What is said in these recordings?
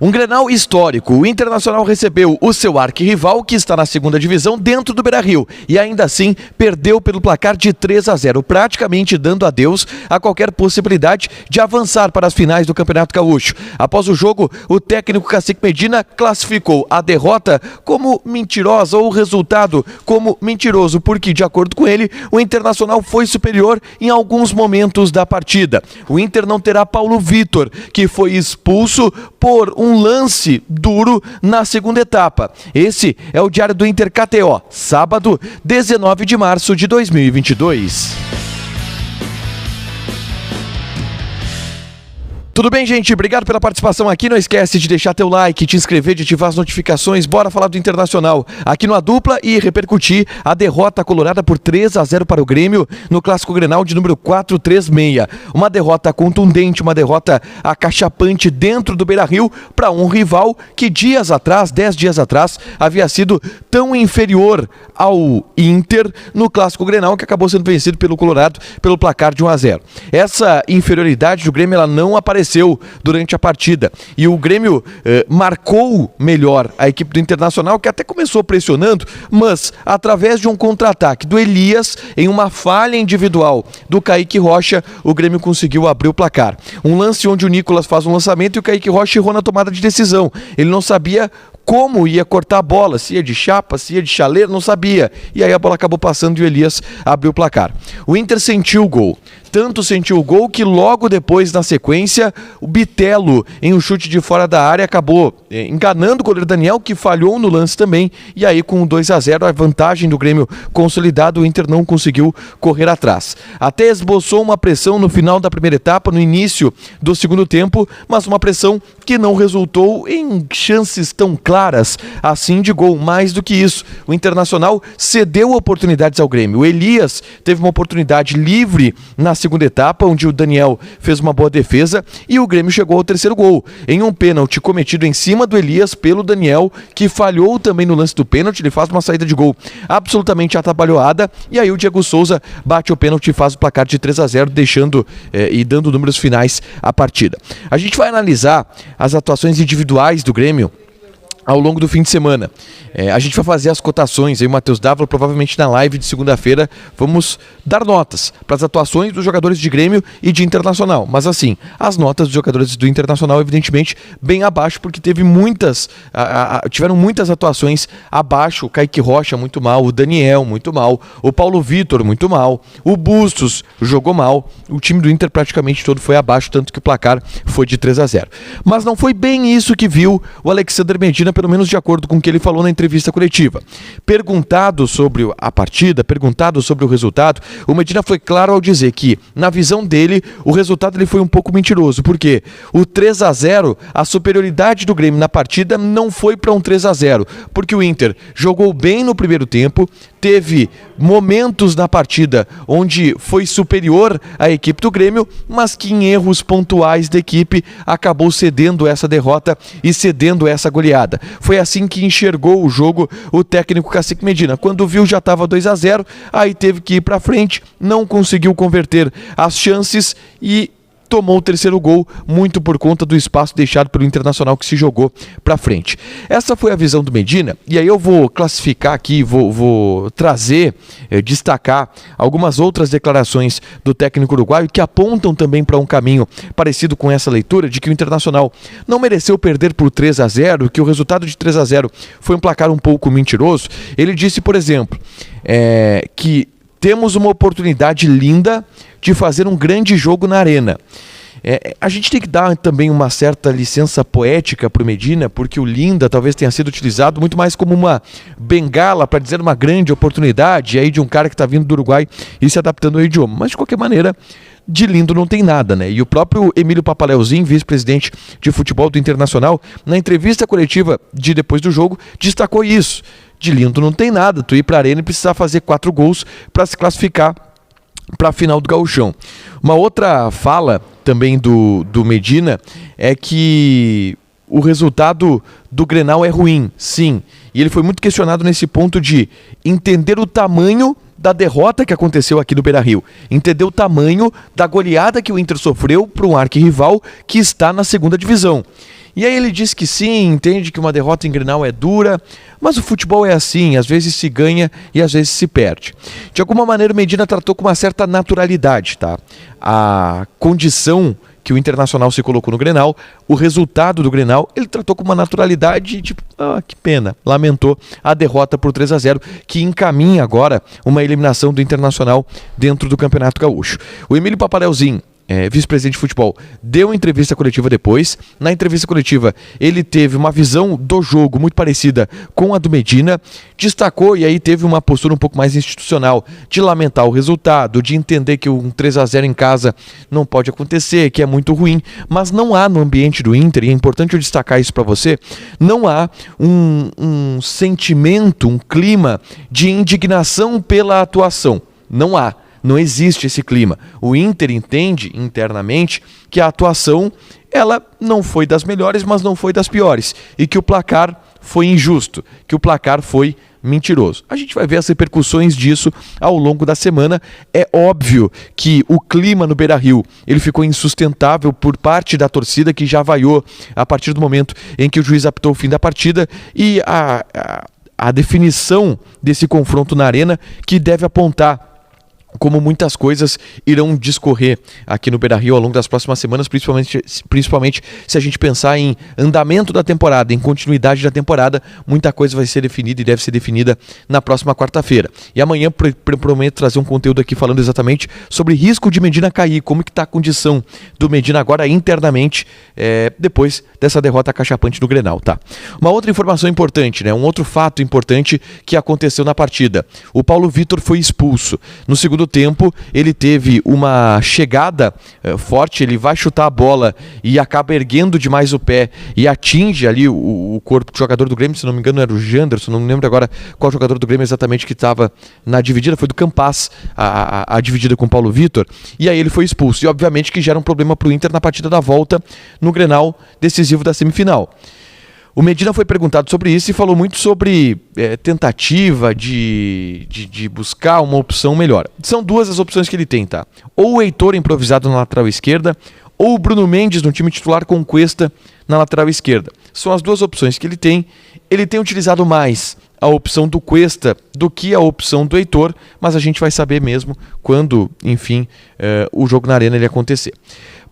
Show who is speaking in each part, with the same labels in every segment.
Speaker 1: Um Grenal histórico. O Internacional recebeu o seu arquirrival, que está na segunda divisão, dentro do Beira-Rio. E ainda assim, perdeu pelo placar de 3-0, praticamente dando adeus a qualquer possibilidade de avançar para as finais do Campeonato Gaúcho. Após o jogo, o técnico Cacique Medina classificou a derrota como mentirosa ou o resultado como mentiroso, porque, de acordo com ele, o Internacional foi superior em alguns momentos da partida. O Inter não terá Paulo Vitor, que foi expulso por um lance duro na segunda etapa. Esse é o Diário do Inter KTO, sábado, 19 de março de 2022. Tudo bem, gente? Obrigado pela participação aqui. Não esquece de deixar teu like, te inscrever, de ativar as notificações. Bora falar do Internacional aqui no A Dupla e repercutir a derrota colorada por 3-0 para o Grêmio no Clássico Grenal de número 436. Uma derrota contundente, uma derrota acachapante dentro do Beira-Rio para um rival que 10 dias atrás, havia sido tão inferior ao Inter no Clássico Grenal, que acabou sendo vencido pelo Colorado pelo placar de 1-0. Essa inferioridade do Grêmio ela não apareceu durante a partida e o Grêmio marcou melhor a equipe do Internacional, que até começou pressionando, mas através de um contra-ataque do Elias, em uma falha individual do Kaique Rocha, o Grêmio conseguiu abrir o placar. Um lance onde o Nicolas faz um lançamento e o Kaique Rocha errou na tomada de decisão. Ele não sabia como ia cortar a bola, se ia de chapa, se ia de chaleiro, não sabia. E aí a bola acabou passando e o Elias abriu o placar. O Inter sentiu o gol. Tanto sentiu o gol que logo depois, na sequência, o Bitelo, em um chute de fora da área, acabou enganando o goleiro Daniel, que falhou no lance também. E aí, com o 2-0, a vantagem do Grêmio consolidado, o Inter não conseguiu correr atrás. Até esboçou uma pressão no final da primeira etapa, no início do segundo tempo, mas uma pressão que não resultou em chances tão claras assim de gol. Mais do que isso, o Internacional cedeu oportunidades ao Grêmio. O Elias teve uma oportunidade livre na segunda etapa, onde o Daniel fez uma boa defesa e o Grêmio chegou ao terceiro gol, em um pênalti cometido em cima do Elias pelo Daniel, que falhou também no lance do pênalti. Ele faz uma saída de gol absolutamente atabalhoada e aí o Diego Souza bate o pênalti e faz o placar de 3-0, deixando e dando números finais à partida. A gente vai analisar as atuações individuais do Grêmio ao longo do fim de semana. A gente vai fazer as cotações, aí o Matheus Dávila, provavelmente na live de segunda-feira, vamos dar notas para as atuações dos jogadores de Grêmio e de Internacional. Mas assim, as notas dos jogadores do Internacional, evidentemente, bem abaixo, porque teve tiveram muitas atuações abaixo. O Kaique Rocha muito mal, o Daniel muito mal, o Paulo Vitor muito mal, o Bustos jogou mal, o time do Inter praticamente todo foi abaixo, tanto que o placar foi de 3-0. Mas não foi bem isso que viu o Alexandre Medina, pelo menos de acordo com o que ele falou na entrevista coletiva. Perguntado sobre a partida, perguntado sobre o resultado, o Medina foi claro ao dizer que, na visão dele, o resultado ele foi um pouco mentiroso, porque o 3-0, a superioridade do Grêmio na partida não foi para um 3-0, porque o Inter jogou bem no primeiro tempo, teve momentos na partida onde foi superior à equipe do Grêmio, mas que em erros pontuais da equipe acabou cedendo essa derrota e cedendo essa goleada. Foi assim que enxergou o jogo o técnico Cacique Medina. Quando viu já estava 2-0, aí teve que ir para frente, não conseguiu converter as chances e tomou o terceiro gol, muito por conta do espaço deixado pelo Internacional, que se jogou para frente. Essa foi a visão do Medina, e aí eu vou classificar aqui, vou trazer, destacar algumas outras declarações do técnico uruguaio que apontam também para um caminho parecido com essa leitura, de que o Internacional não mereceu perder por 3-0, que o resultado de 3-0 foi um placar um pouco mentiroso. Ele disse, por exemplo, que temos uma oportunidade linda de fazer um grande jogo na arena. A gente tem que dar também uma certa licença poética para o Medina, porque o linda talvez tenha sido utilizado muito mais como uma bengala para dizer uma grande oportunidade aí de um cara que está vindo do Uruguai e se adaptando ao idioma. Mas de qualquer maneira, de lindo não tem nada, né? E o próprio Emílio Papaleuzinho, vice-presidente de futebol do Internacional, na entrevista coletiva de depois do jogo, destacou isso. De lindo não tem nada, tu ir para a arena e precisar fazer 4 gols para se classificar para a final do Gauchão. Uma outra fala também do Medina é que o resultado do Grenal é ruim, sim. E ele foi muito questionado nesse ponto de entender o tamanho da derrota que aconteceu aqui no Beira-Rio. Entender o tamanho da goleada que o Inter sofreu para um arquirrival que está na segunda divisão. E aí ele disse que sim, entende que uma derrota em Grenal é dura, mas o futebol é assim, às vezes se ganha e às vezes se perde. De alguma maneira o Medina tratou com uma certa naturalidade, tá? A condição que o Internacional se colocou no Grenal, o resultado do Grenal, ele tratou com uma naturalidade, tipo, que pena, lamentou a derrota por 3-0, que encaminha agora uma eliminação do Internacional dentro do Campeonato Gaúcho. O Emílio Paparelzinho, vice-presidente de futebol, deu entrevista coletiva depois. Na entrevista coletiva, ele teve uma visão do jogo muito parecida com a do Medina, destacou e aí teve uma postura um pouco mais institucional de lamentar o resultado, de entender que um 3-0 em casa não pode acontecer, que é muito ruim, mas não há no ambiente do Inter, e é importante eu destacar isso para você, não há um sentimento, um clima de indignação pela atuação. Não há. Não existe esse clima. O Inter entende internamente que a atuação ela não foi das melhores, mas não foi das piores. E que o placar foi injusto, que o placar foi mentiroso. A gente vai ver as repercussões disso ao longo da semana. É óbvio que o clima no Beira-Rio ele ficou insustentável por parte da torcida, que já vaiou a partir do momento em que o juiz apitou o fim da partida, e a definição desse confronto na arena, que deve apontar como muitas coisas irão discorrer aqui no Beira-Rio ao longo das próximas semanas, principalmente se a gente pensar em andamento da temporada, em continuidade da temporada. Muita coisa vai ser definida e deve ser definida na próxima quarta-feira. E amanhã prometo trazer um conteúdo aqui falando exatamente sobre risco de Medina cair, como que está a condição do Medina agora internamente, depois dessa derrota cachapante no Grenal, tá? Uma outra informação importante, né? Um outro fato importante que aconteceu na partida. O Paulo Vitor foi expulso. No segundo tempo, ele teve uma chegada forte, ele vai chutar a bola e acaba erguendo demais o pé e atinge ali o corpo do jogador do Grêmio, se não me engano era o Janderson, não me lembro agora qual jogador do Grêmio exatamente que estava na dividida, foi do Campas, a dividida com o Paulo Vitor, e aí ele foi expulso, e obviamente que gera um problema para o Inter na partida da volta no Grenal decisivo da semifinal. O Medina foi perguntado sobre isso e falou muito sobre tentativa de buscar uma opção melhor. São duas as opções que ele tem, tá? Ou o Heitor improvisado na lateral esquerda, ou o Bruno Mendes no time titular com Cuesta na lateral esquerda. São as duas opções que ele tem. Ele tem utilizado mais a opção do Cuesta do que a opção do Heitor, mas a gente vai saber mesmo quando, enfim, o jogo na arena ele acontecer.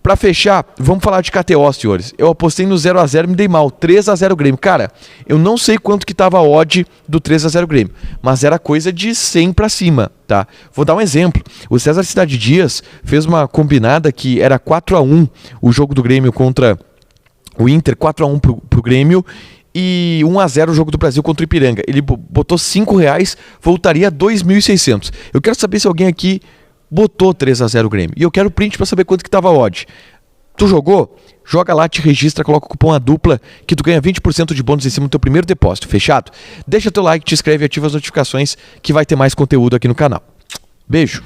Speaker 1: Pra fechar, vamos falar de KTO, senhores. Eu apostei no 0-0 e me dei mal. 3-0 Grêmio. Cara, eu não sei quanto que tava a odd do 3-0 Grêmio, mas era coisa de 100 pra cima, tá? Vou dar um exemplo. O César Cidade Dias fez uma combinada que era 4-1 o jogo do Grêmio contra o Inter, 4-1 pro Grêmio, e 1-0 o jogo do Brasil contra o Ipiranga. Ele botou R$5, voltaria a 2.600. Eu quero saber se alguém aqui botou 3-0 Grêmio. E eu quero print para saber quanto que tava a odd. Tu jogou? Joga lá, te registra, coloca o cupom A Dupla que tu ganha 20% de bônus em cima do teu primeiro depósito. Fechado? Deixa teu like, te inscreve e ativa as notificações que vai ter mais conteúdo aqui no canal. Beijo!